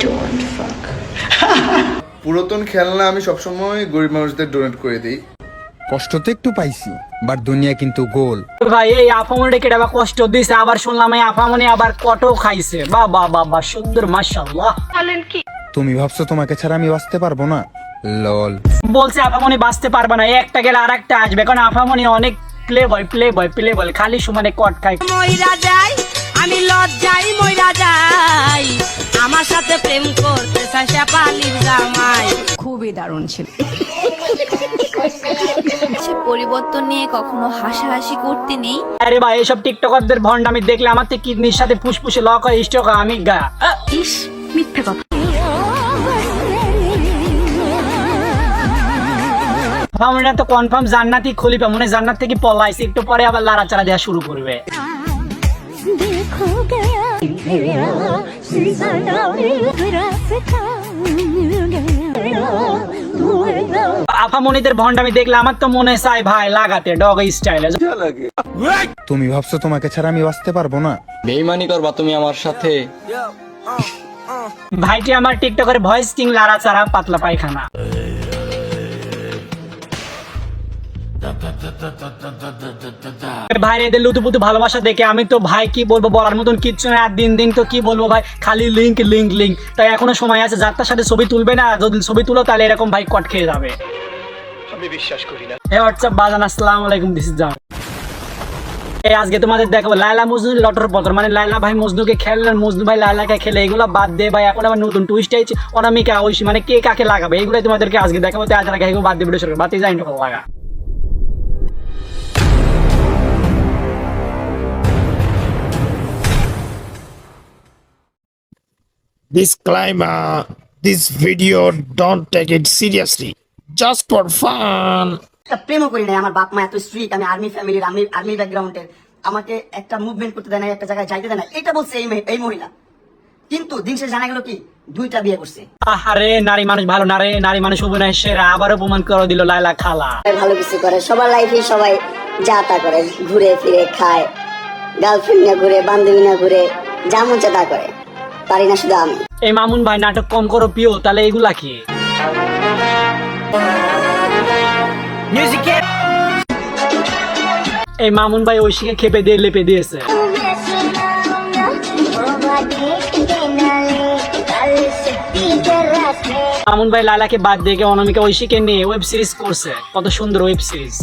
don't fuck. পুরাতন খেলনা আমি সবসময় গরিব মানুষদের ডোনেট করে দিই। কষ্ট তো একটু পাইছি, বাট দুনিয়া কিন্তু গোল। ভাই এই আফামনিটা কেটে আবার কষ্ট দিছে, আবার শুনলাম এই আফামনি আবার কটও খাইছে। বাবা বাবা সুন্দর মাশাআল্লাহ। তুমি ভাবছো তোমাকে ছাড়া আমি বাঁচতে পারবো না? লল। বলছে আফামনি বাঁচতে পারবে না, একটা গেলে আর একটা আসবে, কারণ আফামনি অনেক প্লে বয় খালি সমানে কট খায়। মইরা যাই আমি লজ্জাই মইরা যাই, আমার সাথে প্রেম করতে চায় পালির জামাই। খুবই দারুণ ছিল। সে পরিবর্তন নিয়ে কখনো হাসাহাসি করতে নেই। আরে ভাই এইসব টিকটকারদের ভন্ড আমি দেখলে আমার তো কিডনির সাথে ফুসফুসে লক হয়, স্ট্রোক হয়, আমি গা। ইস, মিথ্যে কথা। আফামনিটা তো কনফার্ম জান্নাতি খলিফা, মনে জান্নাত থেকে পলাইছে, একটু পরে আবার লাড়াচাড়া দেওয়া শুরু করবে। আফামনিদের ভন্ড আমি দেখলে আমার তো মনে চাই ভাই লাগাতে ডগ স্টাইলে। তুমি ভাবছো তোমাকে ছাড়া আমি বাঁচতে পারবো না? বেইমানি করবা তুমি আমার সাথে? ভাইটি আমার টিকটকের ভয়েস কিং লাড়াচাড়া পাতলা পায়খানা। ভাই এদের লুতুপুতু ভালোবাসা দেখে আমি তো ভাই কি বলবো, বলার মতন কিচ্ছু না। আর দিন দিন তো কি বলবো ভাই, খালি লিঙ্ক লিঙ্ক লিঙ্ক। তাই এখনো সময় আছে, যার সাথে ছবি তুলবে না, যদি ছবি তুলো তাহলে এরকম ভাই কট খেয়ে যাবে। আমি বিশ্বাস করি না। হে হোয়াটসঅ্যাপ বাজান, আসসালামু আলাইকুম, দিস ইজ জান। এই আজকে তোমাদের দেখাবো লায়লা মজনু লটর পটর, মানে লায়লা ভাই মজনুকে খেললেন, মজনু ভাই লায়লাকে খেলে, এগুলো বাদ দিয়ে ভাই এখন আবার নতুন টুইস্ট আইছে অনামিকা ঐশী, মানে কে কাকে লাগাবে এগুলো তোমাদেরকে আজকে দেখাবো। তাই আজ এগুলো বাদ দিয়ে ভিডিও শুরু বাতি যাই লাগা। Disclaimer: this video don't take it seriously, just for fun. একটা প্রেমও করি নাই, আমার বাপ মা এত স্ট্রিক্ট, আমি আর্মি ফ্যামিলির, আর্মি ব্যাকগ্রাউন্ডের, আমাকে একটা মুভমেন্ট করতে দেয় না, একটা জায়গায় যাইতে দেয় না, এটা বলছে এই মহিলা। কিন্তু দিন শেষে জানা গেল কি দুইটা বিয়ে করছে। আরে নারী মানুষ ভালো না রে, নারী মানুষ অভিনয় সেরা, আবার অপমান করে দিল লায়লা খালা। ভালো কিছু করে, সবার লাইফে সবাই যা তা করে, ঘুরে ফিরে খায়, গার্লফ্রেন্ড না ঘুরে, বান্ধবী না ঘুরে, যা মন চায় তা করে, পারি না শুধু আমি। এই মামুন ভাই নাটক কম করো পিও, তাহলে এগুলা কি? এই মামুন ভাই ঐশীকে খেপে দিয়ে লেপে দিয়েছে। মামুন ভাই লালাকে বাদ দিয়ে অনামিকা ঐশীকে নিয়ে ওয়েব সিরিজ করছে, কত সুন্দর ওয়েব সিরিজ।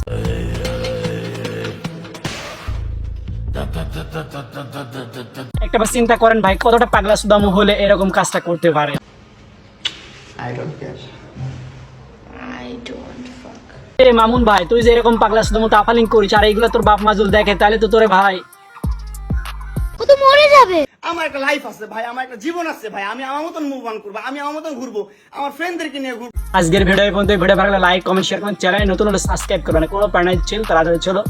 একটা চিন্তা করেন ভাই, কতটা পাগলা সুদামু হলে এরকম কাজটা করতে পারে। I don't fuck. এ মামুন ভাই তুই যে এরকম পাগলা সুদামু তাফালিং করিস, আর এইগুলো তোর বাপ মাজুল দেখে, তাহলে তো তোরে ভাই ও তো মরে যাবে। আমার একটা লাইফ আছে ভাই, আমার একটা জীবন আছে ভাই, আমি আমার মতন মুভ অন করবো, আমি আমার মতন ঘুরবো, আমার ফ্রেন্ডদেরকে নিয়ে ঘুরবো। আজকের ভিডিও পর্যন্ত, ভিডিও ভালো লাগলে লাইক কমেন্ট শেয়ার করুন, চ্যানেল নতুন হলে সাবস্ক্রাইব করবেন, কোনো প্যারাইজ ছিল তাড়াতাড়ি চলো।